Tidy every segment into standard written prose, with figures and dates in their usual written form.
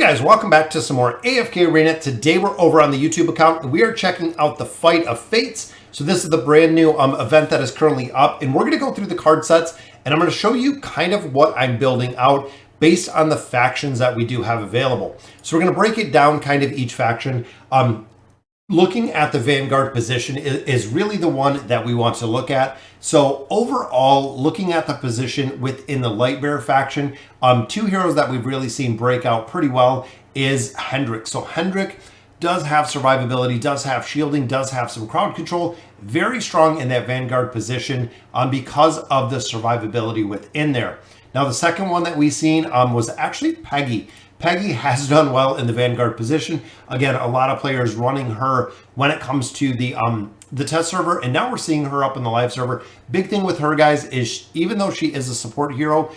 guys, welcome back to some more AFK Arena. Today we're over on the YouTube account and we are checking out the Fight of Fates. So this is the brand new event that is currently up, and we're going to go through the card sets and I'm going to show you kind of what I'm building out based on the factions that we do have available. So we're going to break it down kind of each faction. Looking at the Vanguard position is really the one that we want to look at. So overall, looking at the position within the Lightbearer faction, two heroes that we've really seen break out pretty well is Hendrik. So Hendrik does have survivability, does have shielding, does have some crowd control, very strong in that Vanguard position because of the survivability within there. Now the second one that we've seen was actually Peggy. Peggy has done well in the Vanguard position. Again, a lot of players running her when it comes to the test server, and now we're seeing her up in the live server. Big thing with her, guys, is even though she is a support hero,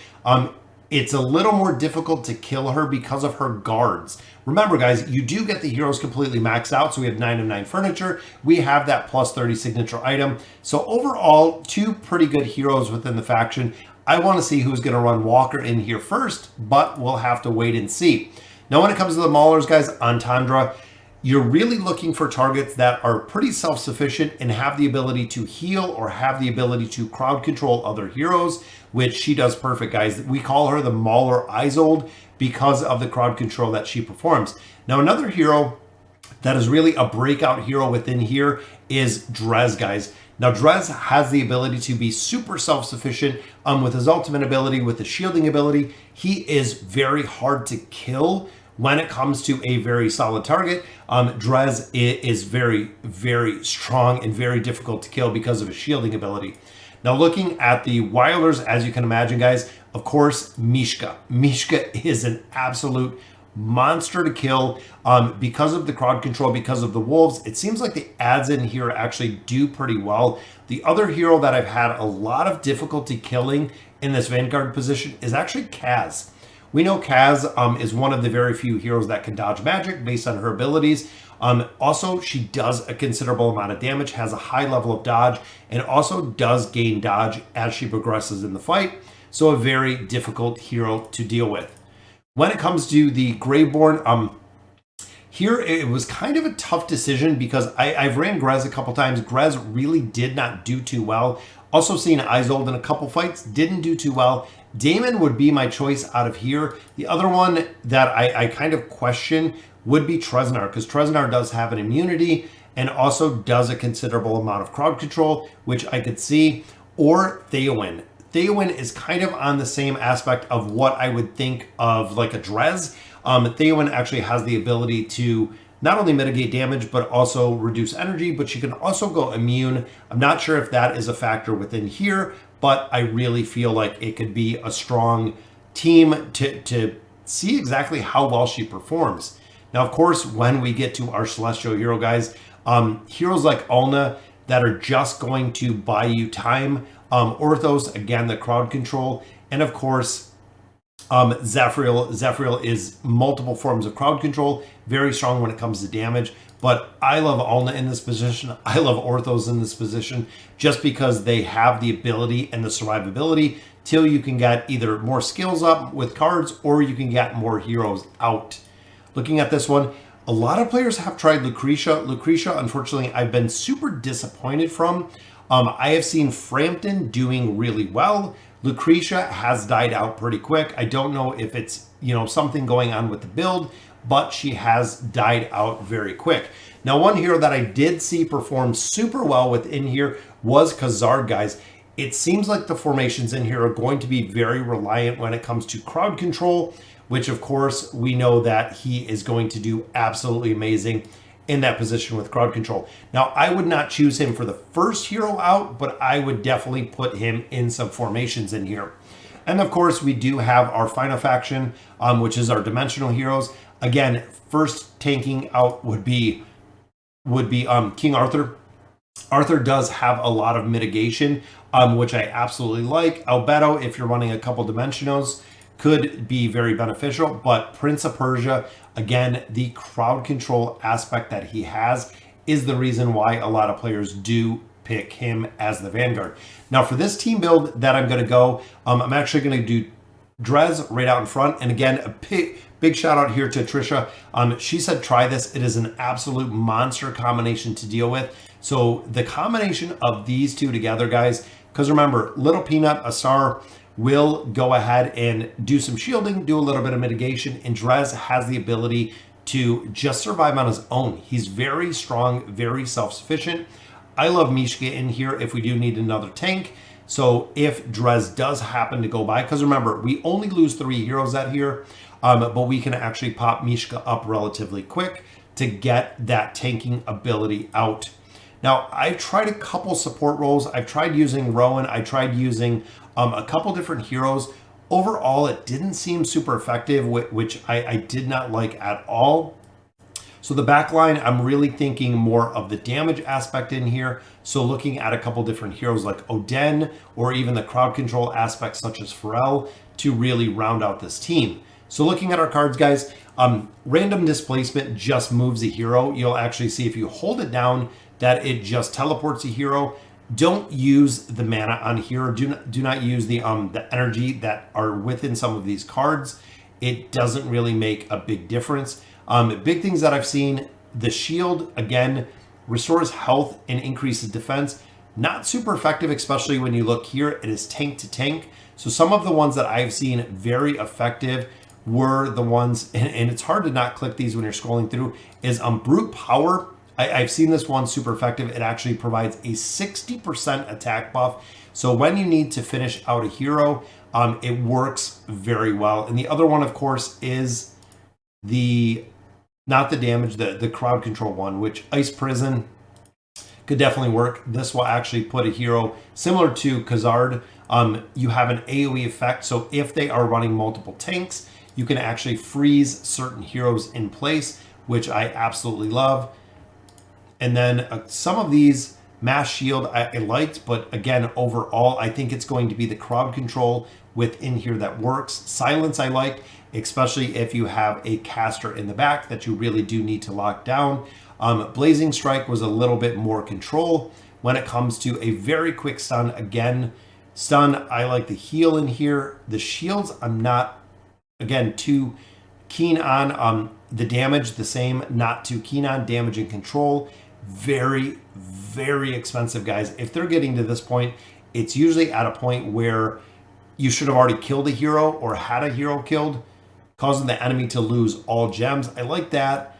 it's a little more difficult to kill her because of her guards. Remember, guys, you do get the heroes completely maxed out. So we have 9 of 9 furniture. We have that plus 30 signature item. So overall, two pretty good heroes within the faction. I want to see who's going to run Walker in here first, but we'll have to wait and see. Now, when it comes to the Maulers, guys, on Tundra, you're really looking for targets that are pretty self-sufficient and have the ability to heal or have the ability to crowd control other heroes, which she does perfect, guys. We call her the Mauler Isolde because of the crowd control that she performs. Now, another hero that is really a breakout hero within here is Drez, guys. Now, Drez has the ability to be super self-sufficient with his ultimate ability, with the shielding ability. He is very hard to kill when it comes to a very solid target. Drez is very, very strong and very difficult to kill because of his shielding ability. Now, looking at the Wilders, as you can imagine, guys, of course, Mishka. Mishka is an absolute monster to kill because of the crowd control, because of the wolves. It seems like the adds in here actually do pretty well. The other hero that I've had a lot of difficulty killing in this Vanguard position is actually Kaz. We know Kaz is one of the very few heroes that can dodge magic based on her abilities. Also, she does a considerable amount of damage, has a high level of dodge, and also does gain dodge as she progresses in the fight. So a very difficult hero to deal with. When it comes to the Graveborn, here it was kind of a tough decision because I've ran Grez a couple times. Grez really did not do too well. Also seen Isolde in a couple fights, didn't do too well. Damon would be my choice out of here. The other one that I kind of question would be Treznar, because Treznar does have an immunity and also does a considerable amount of crowd control, which I could see, or Theowen. Theowen is kind of on the same aspect of what I would think of like a Drez. Theowen actually has the ability to not only mitigate damage, but also reduce energy, but she can also go immune. I'm not sure if that is a factor within here, but I really feel like it could be a strong team to see exactly how well she performs. Now, of course, when we get to our Celestial hero, guys, heroes like Ulna that are just going to buy you time. Orthos, again, the crowd control. And of course, Zephyriel. Zephyriel is multiple forms of crowd control, very strong when it comes to damage. But I love Ulna in this position. I love Orthos in this position just because they have the ability and the survivability till you can get either more skills up with cards or you can get more heroes out. Looking at this one, a lot of players have tried Lucretia. Lucretia, unfortunately, I've been super disappointed from. I have seen Frampton doing really well. Lucretia has died out pretty quick. I don't know if it's, something going on with the build, but she has died out very quick. Now, one hero that I did see perform super well within here was Khazard, guys. It seems like the formations in here are going to be very reliant when it comes to crowd control, which of course we know that he is going to do absolutely amazing in that position with crowd control. Now, I would not choose him for the first hero out, but I would definitely put him in some formations in here. And of course, we do have our final faction, which is our dimensional heroes. Again, first tanking out would be King Arthur. Arthur does have a lot of mitigation, which I absolutely like. Albedo, if you're running a couple dimensionals, could be very beneficial, but Prince of Persia, again, the crowd control aspect that he has is the reason why a lot of players do pick him as the Vanguard. Now, for this team build that I'm going to go, I'm actually going to do Drez right out in front. And again, a big shout out here to Trisha. She said, try this. It is an absolute monster combination to deal with. So the combination of these two together, guys, because remember, Little Peanut, a star, will go ahead and do some shielding, do a little bit of mitigation, and Drez has the ability to just survive on his own. He's very strong, very self-sufficient. I love Mishka in here if we do need another tank. So if Drez does happen to go by, because remember, we only lose 3 heroes out here, but we can actually pop Mishka up relatively quick to get that tanking ability out. Now, I've tried a couple support roles. I've tried using Rowan. I tried using a couple different heroes. Overall, it didn't seem super effective, which I did not like at all. So the back line, I'm really thinking more of the damage aspect in here. So looking at a couple different heroes like Oden, or even the crowd control aspects such as Pharrell, to really round out this team. So looking at our cards, guys, random displacement just moves a hero. You'll actually see if you hold it down that it just teleports a hero. Don't use the mana on here. Do not use the energy that are within some of these cards. It doesn't really make a big difference. Big things that I've seen, the shield, again, restores health and increases defense. Not super effective, especially when you look here. It is tank to tank. So some of the ones that I've seen very effective were the ones, and it's hard to not click these when you're scrolling through, is Brute Power. I've seen this one super effective. It actually provides a 60% attack buff. So when you need to finish out a hero, it works very well. And the other one, of course, is not the damage, the crowd control one, which Ice Prison could definitely work. This will actually put a hero similar to Khazard. You have an AoE effect. So if they are running multiple tanks, you can actually freeze certain heroes in place, which I absolutely love. And then some of these Mass Shield I liked, but again, overall, I think it's going to be the crowd control within here that works. Silence I liked, especially if you have a caster in the back that you really do need to lock down. Blazing Strike was a little bit more control when it comes to a very quick stun. Again, stun, I like the heal in here. The shields, I'm not, again, too keen on. The damage, the same, not too keen on. Damage and control, very, very expensive, guys. If they're getting to this point, it's usually at a point where you should have already killed a hero or had a hero killed, causing the enemy to lose all gems. I like that.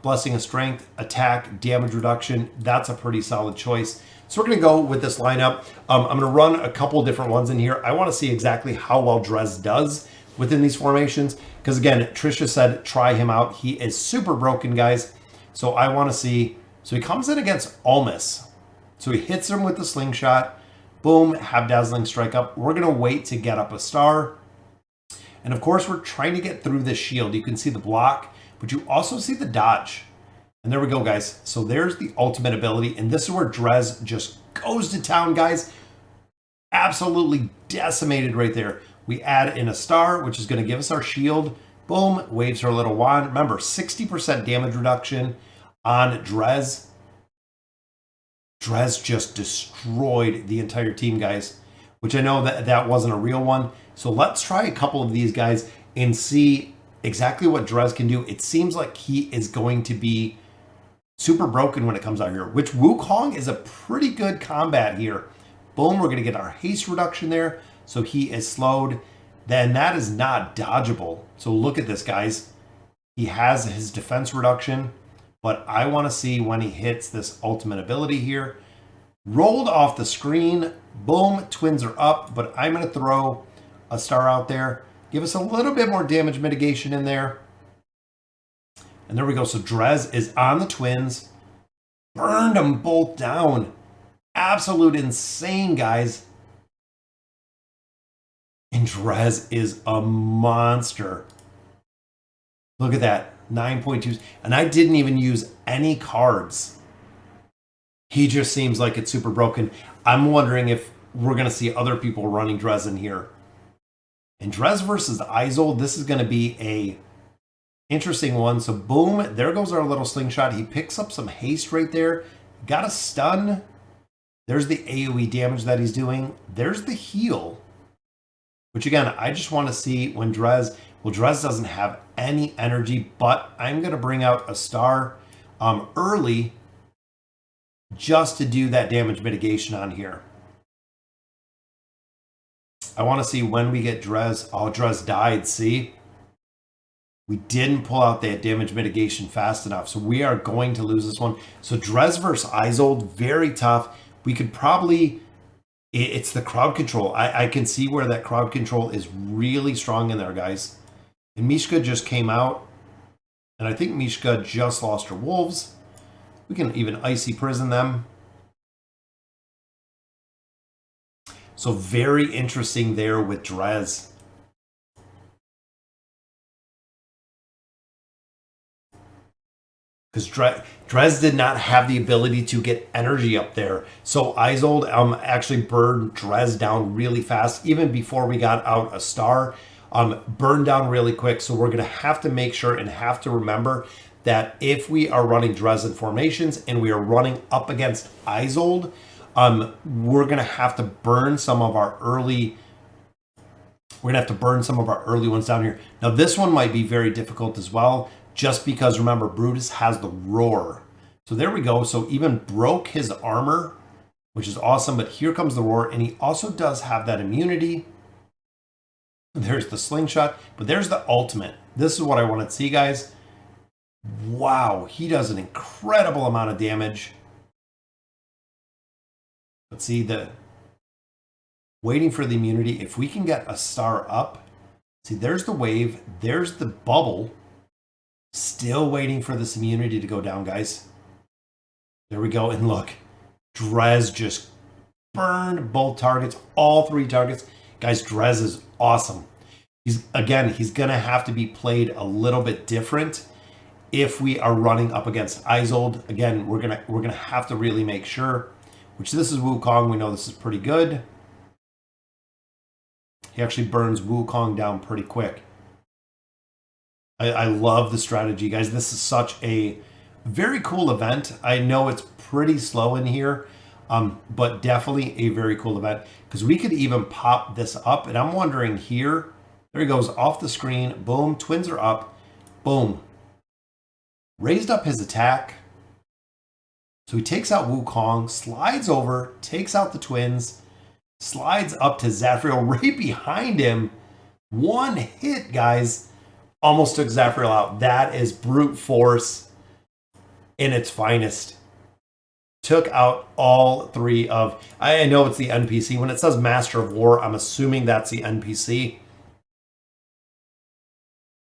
Blessing of Strength, attack, damage reduction, that's a pretty solid choice. So we're going to go with this lineup. I'm going to run a couple different ones in here. I want to see exactly how well Drez does within these formations, because again, Trisha said try him out. He is super broken, guys. So I want to see. So he comes in against Almus. So he hits him with the slingshot. Boom, have Dazzling Strike up. We're going to wait to get up a star. And of course, we're trying to get through this shield. You can see the block, but you also see the dodge. And there we go, guys. So there's the ultimate ability. And this is where Drez just goes to town, guys. Absolutely decimated right there. We add in a star, which is going to give us our shield. Boom, waves her little wand. Remember, 60% damage reduction on Drez. Drez just destroyed the entire team, guys, which I know that wasn't a real one. So let's try a couple of these guys and see exactly what Drez can do. It seems like he is going to be super broken when it comes out here, which Wukong is a pretty good combat here. Boom, we're going to get our haste reduction there. So he is slowed. Then that is not dodgeable. So look at this, guys. He has his defense reduction, but I want to see when he hits this ultimate ability here. Rolled off the screen. Boom, twins are up, but I'm going to throw a star out there. Give us a little bit more damage mitigation in there. And there we go. So Drez is on the twins. Burned them both down. Absolute insane, guys. And Drez is a monster. Look at that. 9.2. And I didn't even use any cards. He just seems like it's super broken. I'm wondering if we're going to see other people running Drez in here. And Drez versus Izol, this is going to be a interesting one. So boom, there goes our little slingshot. He picks up some haste right there. Got a stun. There's the AoE damage that he's doing. There's the heal. which again, I just want to see when Drez, well, Drez doesn't have any energy, but I'm going to bring out a star early just to do that damage mitigation on here. I want to see when we get Drez. Oh, Drez died, see? We didn't pull out that damage mitigation fast enough, so we are going to lose this one. So Drez versus Isold, very tough. We could probably... It's the crowd control. I can see where that crowd control is really strong in there, guys. And Mishka just came out. And I think Mishka just lost her wolves. We can even icy prison them. So very interesting there with Drez. Because Drez did not have the ability to get energy up there. So Isold actually burned Drez down really fast, even before we got out a star. Burned down really quick. So we're going to have to make sure and have to remember that if we are running Drez in formations and we are running up against Isold, we're going to have to burn some of our early... We're going to have to burn some of our early ones down here. Now this one might be very difficult as well, just because remember Brutus has the roar. So there we go. So even broke his armor, which is awesome, but here comes the roar, and he also does have that immunity. There's the slingshot, but there's the ultimate. This is what I want to see, guys. Wow, he does an incredible amount of damage. Let's see the waiting for the immunity. If we can get a star up, see there's the wave, there's the bubble. Still waiting for this immunity to go down, guys. There we go, and look, Drez just burned both targets, all 3 targets. Guys, Drez is awesome. He's gonna have to be played a little bit different if we are running up against Isold. Again, we're gonna have to really make sure. Which this is Wukong. We know this is pretty good. He actually burns Wukong down pretty quick. I love the strategy, guys. This is such a very cool event. I know it's pretty slow in here, but definitely a very cool event because we could even pop this up. And I'm wondering here, there he goes off the screen. Boom, twins are up. Boom. Raised up his attack. So he takes out Wukong, slides over, takes out the twins, slides up to Zafriel right behind him. One hit, guys. Almost took Zafriel out. That is brute force in its finest. Took out all 3 of... I know it's the NPC. When it says Master of War, I'm assuming that's the NPC.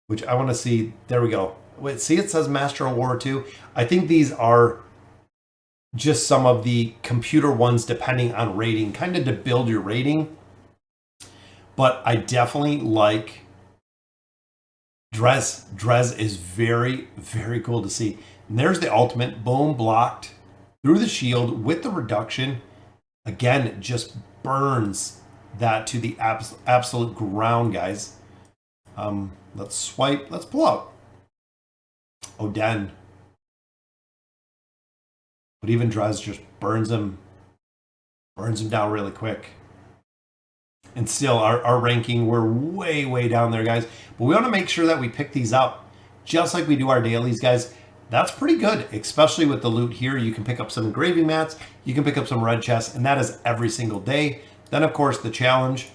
Which I want to see. There we go. Wait, see it says Master of War too? I think these are just some of the computer ones depending on rating. Kind of to build your rating. But I definitely like... Drez is very, very cool to see. And there's the ultimate. Boom, blocked through the shield with the reduction. Again, it just burns that to the absolute ground, guys. Let's swipe. Let's pull out Oden. But even Drez just burns him down really quick. And still, our ranking, we're way, way down there, guys. But we want to make sure that we pick these up, just like we do our dailies, guys. That's pretty good, especially with the loot here. You can pick up some engraving mats. You can pick up some red chests, and that is every single day. Then, of course, the challenge,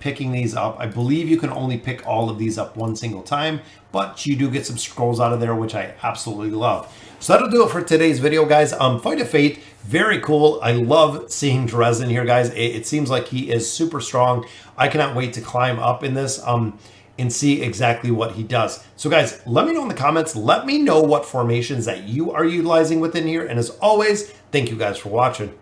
picking these up. I believe you can only pick all of these up one single time, but you do get some scrolls out of there, which I absolutely love. So that'll do it for today's video, guys. Fight of Fate, very cool. I love seeing Drez in here, guys. It seems like he is super strong. I cannot wait to climb up in this and see exactly what he does. So guys, let me know in the comments. Let me know what formations that you are utilizing within here. And as always, thank you guys for watching.